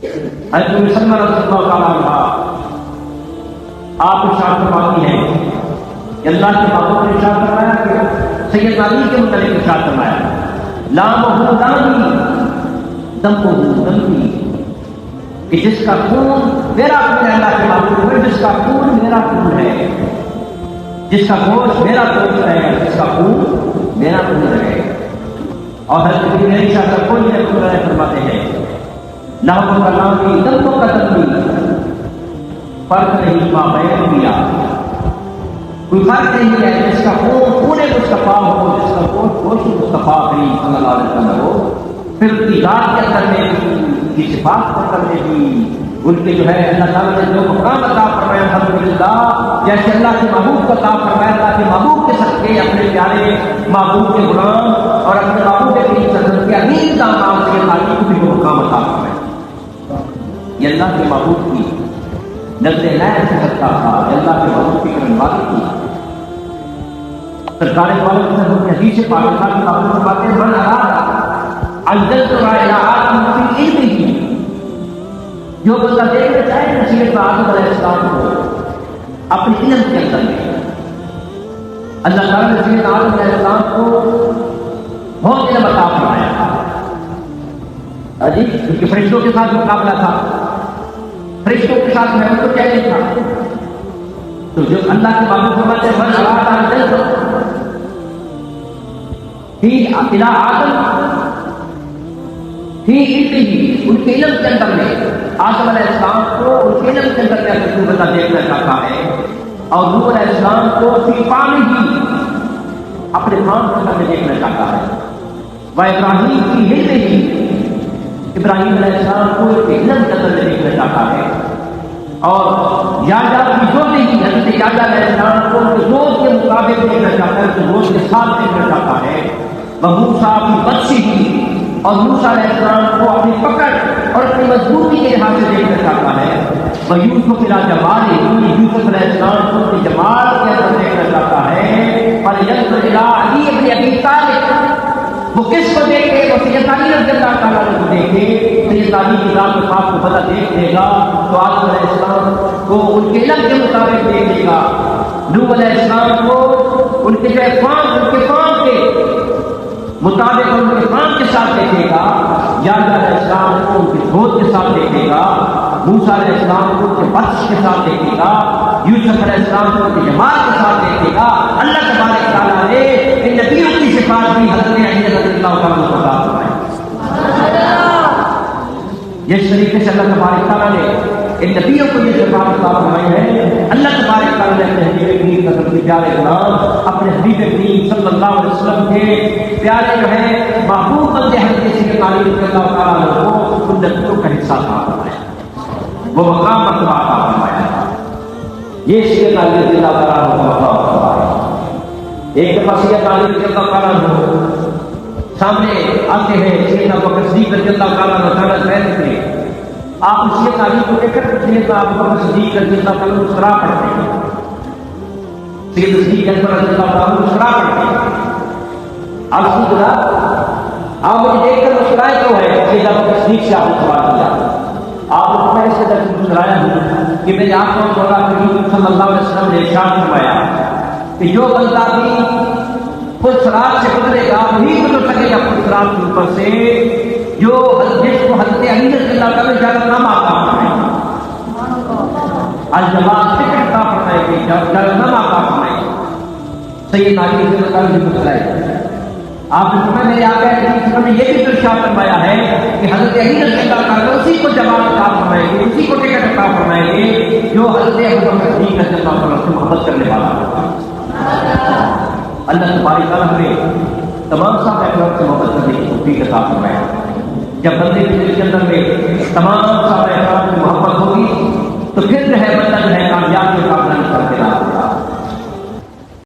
حضرت سلمہ رضی اللہ تعالیٰ عنہ آپ ارشاد فرماتی ہیں کہ اللہ کے محبوب نے ارشاد فرمایا کہ سید علی کے متعلق ارشاد فرمایا لامہ دمی دمہ دمی، کہ جس کا خون میرا خون ہے، اللہ کے محبوب ہے، جس کا خون میرا خون ہے، جس کا گوشت میرا گوشت ہے، جس کا خون میرا خون ہے۔ اور حضرت میری شاہ کا کوئی نہیں فرماتے ہیں لہو کا نام بھی دموں کا دم بھی فرق نہیں مابین کیا، کوئی فرق نہیں ہے، جس کا خون خون مصطفیٰ ہو، جس کا گوشت گوشت مصطفیٰ کریم صلی اللہ علیہ وسلم ہو، پھر ان کی ذات کے اندر میں بھی، ان کی صفات کے اندر میں بھی، ان کے جو ہے اللہ تعالیٰ نے جو مقام عطا فرمایا الحمدللہ، جیسے اللہ کے محبوب کو عطا فرمایا، اللہ کے محبوب کے صدقے اپنے پیارے محبوب کے غلام اور اپنے محبوب کے کریم صلی اللہ علیہ وسلم کے امین داماد سے تعلیم کو بھی جو مقام عطا فرمایا، یہ اللہ کے محبوب کی نظر نئے سے صدقہ تھا، یہ اللہ کے محبوب کی کرن والی کی سرکار والے کے حدیث پاک تھا کہ آپ کو باتیں من اراد عجلت رائعات فی علمہ، جو بندہ دیکھنا چاہے نصیحت آدم علیہ السلام کو اپنے علم کے اندر میں، اللہ تعالیٰ نے سید آدم علیہ السلام کو بہت علم عطا فرمایا تھا جی، کیونکہ فرشتوں کے ساتھ مقابلہ تھا، فرشتوں کے ساتھ محمد کو چیلنج تھا، تو جو اللہ کے محبوب فرماتے ہیں من اراد عجلت فی الی آدم فی علمہ، ان کے علم کے اندر میں آدم علیہ السلام کو ان کے علم کے اندر میں اپنی بندہ دیکھنا چاہتا ہے، اور نوح علیہ السلام کو فی فامہ اپنے فام کے اندر میں دیکھنا چاہتا ہے، و ابراہیم کی علمہ، ابراہیم علیہ السلام کو ان کے علم کے اندر میں دیکھنا چاہتا ہے، اور یاجا کی جوتی کی حضرت یاجا علیہ السلام کو ان کے دوست کے مطابق دیکھنا چاہتا ہے، ان کے دوست کے ساتھ دیکھنا چاہتا ہے، موسیٰ کی بچی کی، اور موسیٰ علیہ السلام کو اپنی پکڑ اور اپنی مضبوطی کے لحاظ سے دیکھنا چاہتا ہے، وہ یوسف الی جمال، یوسف علیہ السلام کو اپنی جمال کے اندر دیکھنا چاہتا ہے، اور ینظر الی علی ابن ابی طالب، وہ کس کو دیکھے؟ وہ سید علی رضی اللہ تعالیٰ عنہ کو دیکھے، سید علی کی ذات و صفات کو پتہ دیکھ لے گا تو آدم علیہ السلام کو ان کے علم کے مطابق دیکھ لے گا، نوح علیہ السلام کو ان کے جو فام، ان کے فام کے مطابق ان کے فام کے ساتھ دیکھے گا، یاجا علیہ السلام کو ان کے دھوت کے ساتھ دیکھے گا، موسیٰ علیہ السلام کو ان کے بخش کے ساتھ دیکھے گا، یوسف علیہ السلام کو ان کے جمال کے ساتھ دیکھے گا۔ اللہ تبارک تعالیٰ نے ان نبیوں کی صفات بھی حضرت علی رضی اللہ تعالیٰ کو عطا فرمائی۔ جس طریقے سے اللہ تبارک تعالیٰ نے ان نبیوں کو یہ صفات عطا فرمائی ہے، اللہ تبارک تعالیٰ نے اپنے حبیب کریم کا سب سے پیارے غلام، اپنے حبیب کریم صلی اللہ علیہ وسلم کے پیارے جو ہے محبوب بندے حضرت سید علی رضی اللہ تعالیٰ عنہ کو ان نبیوں کا حصہ عطا فرمایا، وہ مقام مرتبہ عطا فرمایا، یہ سید علی رضی اللہ تعالیٰ عنہ کو عطا فرمایا۔ ایک دفعہ سید علی رضی اللہ تعالیٰ عنہ سامنے آتے ہیں، سیدنا ابوبکر صدیق رضی اللہ تعالیٰ عنہ تعالیٰ بیٹھ کے آپ سید علی کو دیکھ کر سیدنا ابوبکر صدیق رضی اللہ تعالیٰ عنہ مسکرا پڑتے ہیں، سید صدیق اکبر رضی اللہ تعالیٰ عنہ مسکرا پڑتے ہیں، آپ سے بولا آپ مجھے دیکھ کر مسکرائے کیوں ہے؟ سیدنا ابوبکر صدیق سے آپ نے سوال کیا، آپ کو میں اس کے در سے مسکرایا ہوں کہ میرے آپ کو مولا کریم صلی اللہ علیہ وسلم نے ارشاد فرمایا کہ جو بندہ بھی پرسرات سے گزرے گا وہی گزر سکے گا پرسرات کے اوپر سے، جو جس کو حضرت علی رضی اللہ تعالیٰ نے جہنم عطا فرمائی، الجمال ٹکٹ عطا فرمائے گی، جہنم عطا فرمائے گی، سید علی رضی اللہ تعالیٰ نے مسکرائے۔ آپ نے فرمایا میرے آقا کریم نے یہ بھی ارشاد فرمایا ہے کہ حضرت علی رضی اللہ تعالیٰ اسی کو جمال عطا فرمائے گی، اسی کو ٹکٹ عطا فرمائے گی جو حضرت ابوبکر صدیق رضی اللہ تعالیٰ سے محبت کرنے والا ہوگا۔ اللہ تبارک تعالیٰ ہمیں تمام صحابہ اکرام سے محبت کرنے کی توفیق عطا فرمائے۔ جب بندے کے دل کے اندر میں تمام صحابہ اکرام سے محبت ہوگی تو پھر جو ہے بندہ جو ہے کامیاب کے قابل